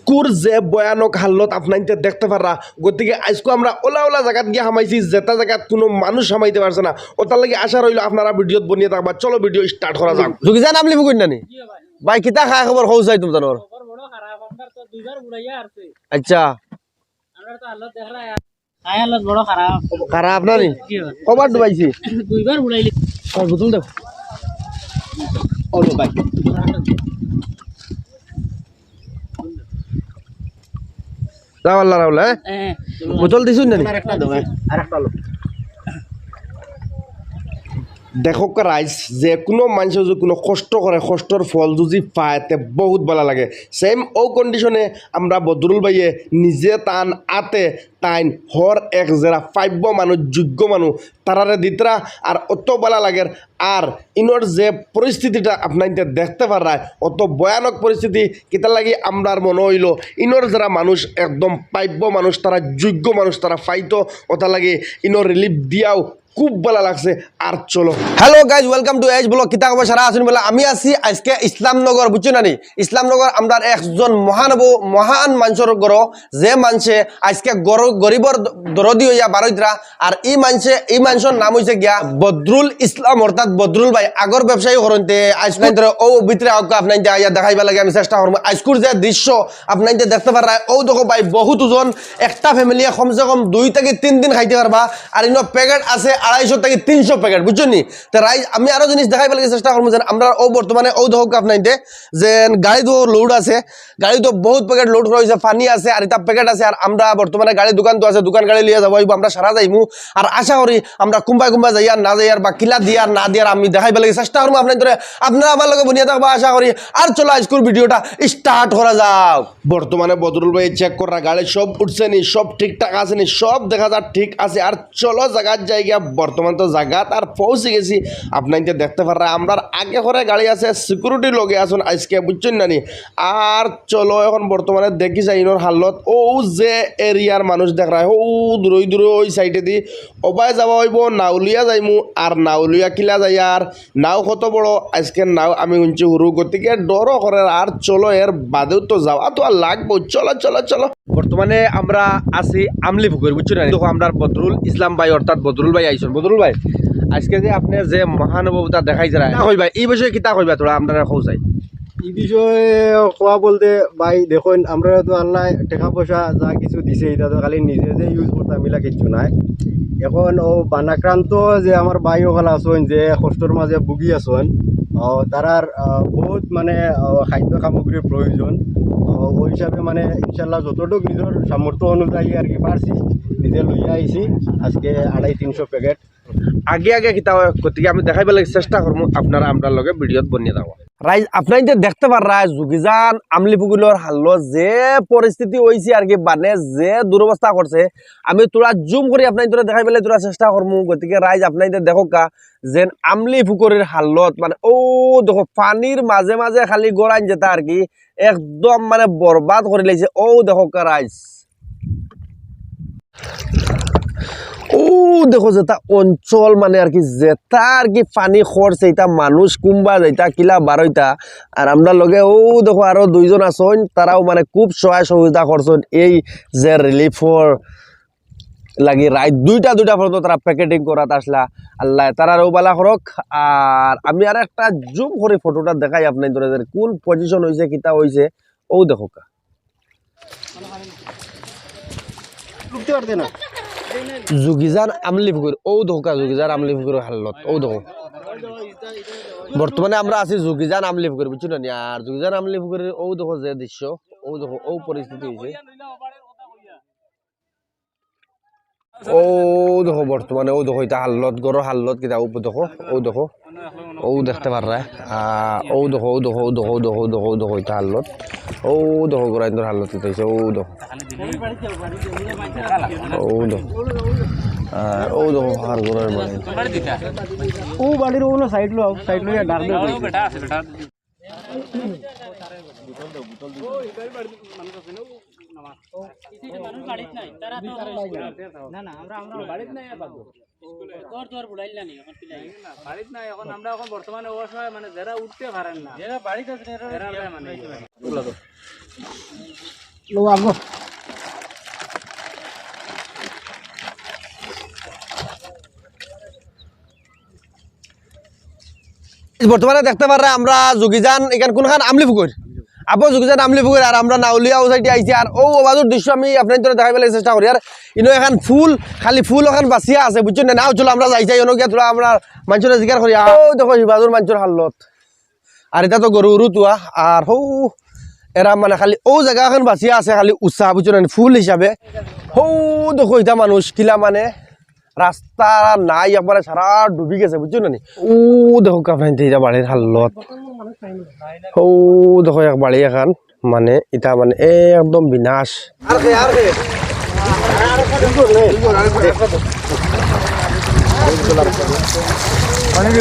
আজকুর যে ভয়ানক হালত আপনাইতে দেখতে পারা গতিকে আজকু আমরা ওলা ওলা জায়গাত গিয়ে হামাইছি যেটা জায়গাত কোনো মানুষ হামাইতে পারছে না ওটার লাগে আশা রইল আপনারা ভিডিওত বনিয়ে থাকবা চলো ভিডিও স্টার্ট করা যাক ঝুঁকি যা নাম লিখব কই নানি ভাই কিতা খা খবর হউ যাই তুমি জানোর বড় খারাপ আমরা তো দুইবার উড়াইয়া আসছে আচ্ছা আমরা তো হালত দেখরা আয় হালত বড় খারাপ খারাপ নানি কবার ডুবাইছি দুইবার উড়াইলি আর বুতুল দাও ওলো ভাই রাও আল্লাহ রাও হ্যাঁ বোতল দিছুন নানি আরেকটা দাও আরেকটা লো দেখো রাইজ যে কোনো মানুষের যদি কোনো কষ্ট করে কষ্টর ফল যদি পায় তে বহুত ভালো লাগে সেম ও কন্ডিশনে আমরা বদরুল ভাইয়ে নিজে টান আতে টাইন হর এক জেরা পাইব মানুষ যোগ্য মানুষ তারারে দিতরা আর অত ভালো লাগে আর ইনোর যে পরিস্থিতিটা আপনার দেখতে পারায় অত ভয়ানক পরিস্থিতি কিতা লাগি আমরার মনে হইল ইনোর যারা মানুষ একদম পাইব মানুষ তারা যোগ্য মানুষ তারা পাইতো ওটা লাগে ইনোর রিলিফ দিয়াও খুব ভালো লাগছে আর চলো হ্যালো গাইজ ওয়েলকাম টু এজ ব্লগ কিতা খবর সারা আসুন বলে আমি আছি আজকে ইসলামনগর বুঝছো নানি ইসলামনগর আমরা একজন মহান মানুষের গর যে মানুষে আজকে গরিবর দরদি হইয়া বারোইতরা আর এই মানুষের নাম হয়েছে গিয়া বদরুল ইসলাম অর্থাৎ বদরুল ভাই আগর ব্যবসায়ী করতে আজকাল ও ভিতরে আপনার আইয়া দেখাইবা লাগে আমি চেষ্টা করবো আজকুর যে দৃশ্য আপনার দেখতে পারা ও দেখো ভাই বহুত ওজন একটা ফ্যামিলি কমসে কম 2 থেকে 3 দিন খাইতে পারবা আর ইনো প্যাকেট আছে 250 থেকে 300 প্যাকেট বুঝছো নি তো রাইজ আমি আরো জিনিস দেখাইবা লাগে চেষ্টা করবো যে আমরা ও বর্তমানে ও দেখো আপনার যে গাড়ি তো লোড আছে গাড়ি তো বহুত প্যাকেট লোড করা হয়েছে পানি আছে আর এটা প্যাকেট আছে আর আমরা বর্তমানে গাড়ি দোকান তো আছে দোকান গাড়ি লিয়ে যাবো আমরা সারা যাইমু আর আশা করি আমরা কুম্বাই যাই আর না যাই আর বা কিলা দিয়ে আর না দিয়ে আমি দেখাইবা লাগে চেষ্টা করবো আপনারা আমার লগে বনিয়া থাকবো আশা করি আর চলো আজকের ভিডিওটা স্টার্ট করা যাও বর্তমানে বদরুল ভাই চেক করা গাড়ি সব উঠছে নি সব ঠিকঠাক আছে নি সব দেখা যাক ঠিক আছে আর চলো জায়গার জায়গা বর্তমান তো জায়গাত আর পৌঁছে গেছি আপনার দেখতে পারা আমরা আগে করে গাড়ি আছে সিকিউরিটি লগে আসুন আজকে বুঝছেন না নি আর চলো এখন বর্তমানে দেখি যাই ইনোর হালত ও যে এরিয়ার মানুষ দেখ রা ও দূরে ওই সাইডে দি ওবাই যাওয়া হইব নাউলিয়া যাইমু আর নাউলিয়া কিলা যাই আর নাও কত বড় আজকে নাও আমি শুনছি হুরু গতিকে ডরও করে আর চলো এর বাদেও তো যাওয়া তো আর লাগবো চলো চলো চলো বর্তমানে আমরা আছি আমলি পুকুর বুঝছো না দেখো আমরা বদরুল ইসলাম ভাই অর্থাৎ বদরুল ভাই আইসন বদরুল ভাই আজকে যে আপনি যে মহানুভবতা দেখাই যারা কইবা এই বিষয়ে কিতা কইবা তোরা আমরা খোঁজ যাই এই বিষয়ে কোয়া বলতে ভাই দেখুন আমরা তো আল্লাহ টাকা পয়সা যা কিছু দিছে এটা তো খালি নিজে যে ইউজ করতে মিলা কিছু নাই এখন ও বানাক্রান্ত যে আমার ভাই ওখানে আসেন যে কষ্টর মাঝে ভুগি আসেন তারার বহুত মানে খাদ্য সামগ্রীর প্রয়োজন ওই হিসাবে মানে ইনশাল্লাহ যতটুকু নিজের সামর্থ্য অনুযায়ী আর কি পারছি নিজে লইয়া আইছি আজকে 250-300 প্যাকেট আগে আগে কিতা গতিকে আমি দেখাইবার লাগে চেষ্টা করবো আপনারা আমরা লগে ভিডিওত বনিয়ে যাবো রাইজ আপনার যে দেখতে পারা যোগীজান আমলি পুকুরের হাল্লো যে পরিস্থিতি হয়েছে আর কি মানে যে দুরবস্থা করছে আমি তোরা জুম করি আপনার তোরা দেখাই পেলে তোরা চেষ্টা করবো গতিকে রাইজ আপনার দেখো কা যে আমলি পুকুরের হাল্লত মানে ও দেখো পানির মাঝে মাঝে খালি গড়াইন যেটা আর কি একদম মানে বরবাদ করে লাইছে ও দেখো কা রাইজ ও দেখো যেটা অঞ্চল মানে আর কি যেটা আর কি পানি খরছে এটা মানুষ কুম্বা যাইতা কিলা বারোইতা আর আমরা লগে ও দেখো আরো 2 জন আছেন তারাও মানে খুব সহায় সহযোগিতা করছেন এই যে রিলিফর লাগি রাত দুইটা পর্যন্ত তারা প্যাকেটিং করাত আসলা আল্লাহ তারাও বালা করক আর আমি আর একটা জুম করে ফটোটা দেখাই আপনার কোন পজিশন হয়েছে কিতা হয়েছে ও দেখো কা যোগীজান আমলি পুকুর ও দেখো যোগীজান আমলি পুকুরের হালত ও দেখো বর্তমানে আমরা আছি যোগীজান আমলি পুকুর বুঝছো না আর যোগীজান আমলি পুকুরের ও দেখো যে দৃশ্য ও দেখো ও পরিস্থিতি হয়েছে ও দেখো বর্তমানে ও দেখো এটা হাল্লত গড় হাল্লত কিতা ও দেখো ও দেখতে পারা ও দেখো এটা হাল্লত ও দেখো গোরাইন্দর হাল্লত কিতা হয়েছে ও দেখো হার গোড়ার ও বাড়ির ওগুলো সাইড লইয়া ডাকবে বর্তমানে অসহায় মানে যারা উঠতে পারেন না যারা বাড়িতে আছে বর্তমানে দেখতে পারে আমরা যোগীজান এখান কোনখান আমলিপুকুর আপো যোগীজান আমলিপুকুর আর আমরা নাউলিয়া ওসাইডে আইছি আর ও আবাজুর দৃশ্য আমি আপনার জন্য দেখাই পেলাই চেষ্টা করি আর ইনো এখন ফুল খালি ফুল ওখান বাঁচিয়া আছে বুঝছেন না নাও চলো আমরা যাই যাই অনকিয়া তোরা আমরা মানুষের জিকার করি ও দেখো বাজুর মানুষের হালত আর এটা তো গরু তুয়া আর হৌ এরা মানে খালি ও জায়গা এখন বাঁচিয়া আছে খালি উৎসাহ বুঝছেন না ফুল হিসাবে হৌ দেখো এটা মানুষ কিলা মানে রাস্তা নাই একবারে সারা ডুবি গেছে বুঝছো না ও দেখো কাপড় এটা বাড়ির হালত ও দেখো এক বাড়ি এখন মানে এটা মানে একদম বিনাশ অনেক